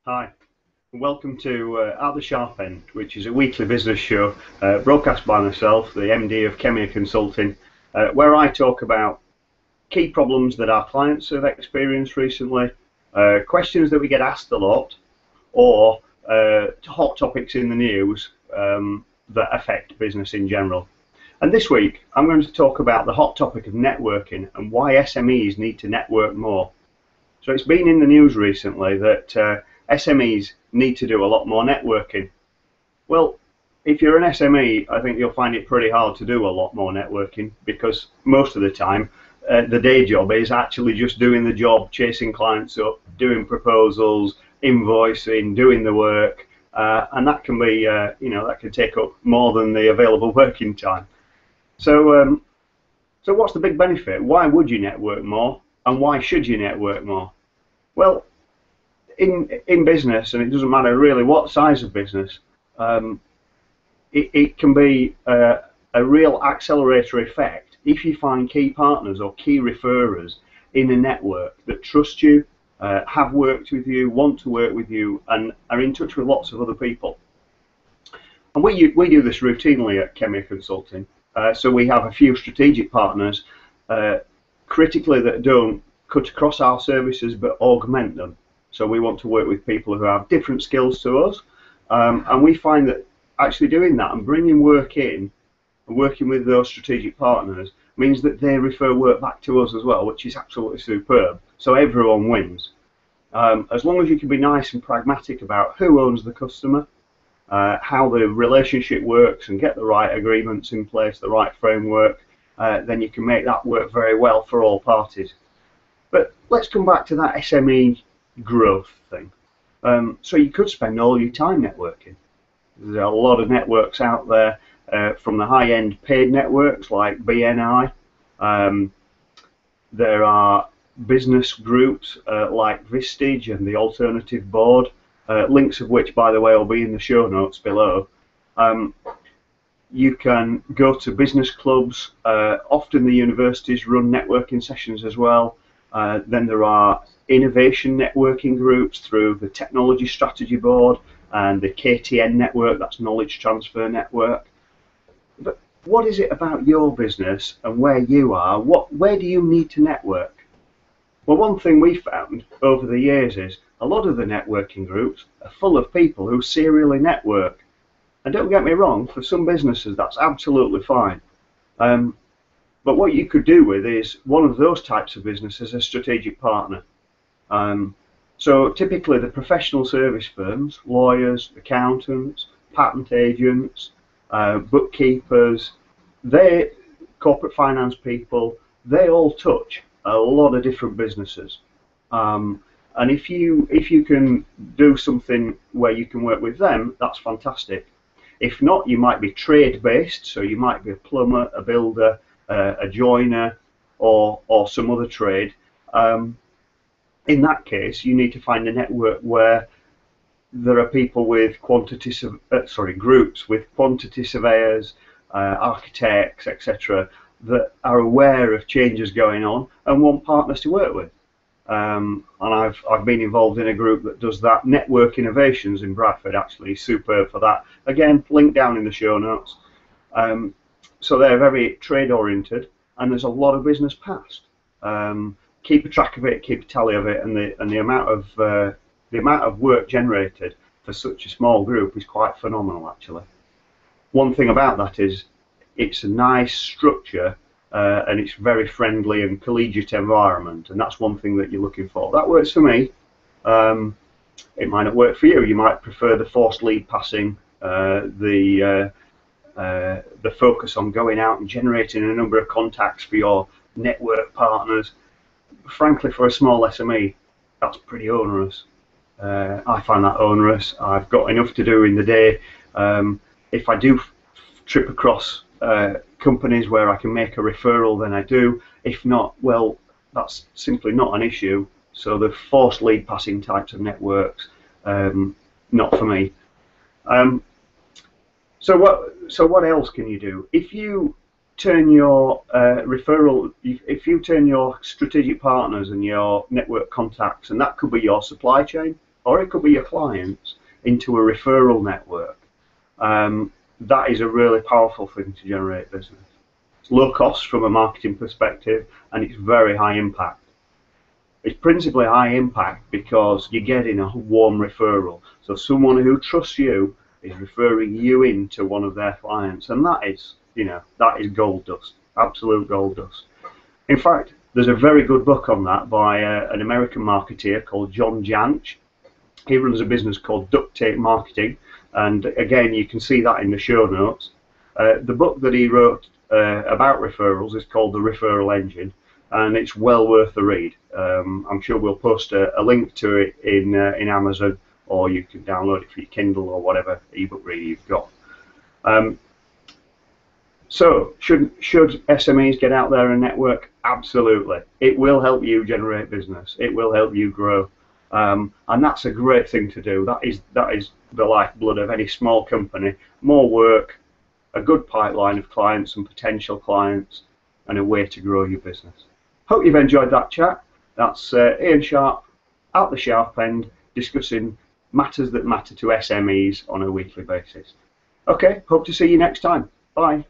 Hi, and welcome to At the Sharp End, which is a weekly business show broadcast by myself, the MD of Khemeia Consulting, where I talk about key problems that our clients have experienced recently, questions that we get asked a lot, or hot topics in the news that affect business in general. And this week, I'm going to talk about the hot topic of networking and why SMEs need to network more. So it's been in the news recently that SMEs need to do a lot more networking. Well, if you're an SME, I think you'll find it pretty hard to do a lot more networking because most of the time the day job is actually just doing the job, chasing clients up, doing proposals, invoicing, doing the work, and that can be, that can take up more than the available working time. So what's the big benefit? Why would you network more, and why should you network more? Well, in business, and it doesn't matter really what size of business, it can be a real accelerator effect if you find key partners or key referrers in a network that trust you, have worked with you, want to work with you, and are in touch with lots of other people. And we do this routinely at Khemeia Consulting. So we have a few strategic partners, critically, that don't cut across our services but augment them. So we want to work with people who have different skills to us, and we find that actually doing that and bringing work in and working with those strategic partners means that they refer work back to us as well, which is absolutely superb. So everyone wins. As long as you can be nice and pragmatic about who owns the customer, how the relationship works, and get the right agreements in place, the right framework, then you can make that work very well for all parties. But let's come back to that SME growth thing. So you could spend all your time networking. There are a lot of networks out there, from the high-end paid networks like BNI. There are business groups like Vistage and the Alternative Board, links of which, by the way, will be in the show notes below. You can go to business clubs. Often the universities run networking sessions as well. Then there are innovation networking groups through the Technology Strategy Board and the KTN network, that's Knowledge Transfer Network. But what is it about your business and where you are? Where do you need to network? Well, one thing we found over the years is a lot of the networking groups are full of people who serially network. And don't get me wrong, for some businesses that's absolutely fine. But what you could do with is one of those types of businesses, a strategic partner. So typically the professional service firms, lawyers, accountants, patent agents, bookkeepers, corporate finance people, they all touch a lot of different businesses. And if you can do something where you can work with them, that's fantastic. If not, you might be trade based, so you might be a plumber, a builder, a joiner, or some other trade. In that case, you need to find a network where there are people with groups with quantity surveyors, architects, etc., that are aware of changes going on and want partners to work with. And I've been involved in a group that does that. Network Innovations in Bradford, actually, superb for that. Again, link down in the show notes. So they're very trade oriented, and there's a lot of business passed. Keep a track of it, keep a tally of it, and the amount of work generated for such a small group is quite phenomenal, actually. One thing about that is it's a nice structure, and it's very friendly and collegiate environment, and that's one thing that you're looking for. That works for me. It might not work for you. You might prefer the forced lead passing, the focus on going out and generating a number of contacts for your network partners. Frankly, for a small SME, that's pretty onerous. I find that onerous. I've got enough to do in the day. If I do trip across companies where I can make a referral, then I do. If not, well, that's simply not an issue. So the forced lead passing types of networks, not for me. So what else can you do? If you turn your if you turn your strategic partners and your network contacts, and that could be your supply chain, or it could be your clients, into a referral network. That is a really powerful thing to generate business. It's low cost from a marketing perspective, and it's very high impact. It's principally high impact because you're getting a warm referral. So someone who trusts you is referring you into one of their clients, and that is, that is gold dust, absolute gold dust. In fact, there's a very good book on that by an American marketeer called John Jansch. He runs a business called Duct Tape Marketing, and again, you can see that in the show notes. The book that he wrote about referrals is called The Referral Engine, and it's well worth the read. I'm sure we'll post a link to it in Amazon, or you can download it for your Kindle or whatever ebook reader you've got. So, should SMEs get out there and network? Absolutely. It will help you generate business. It will help you grow. And that's a great thing to do. That is the lifeblood of any small company. More work, a good pipeline of clients and potential clients, and a way to grow your business. Hope you've enjoyed that chat. That's Ian Sharp at the Sharp End, discussing matters that matter to SMEs on a weekly basis. Okay, hope to see you next time. Bye.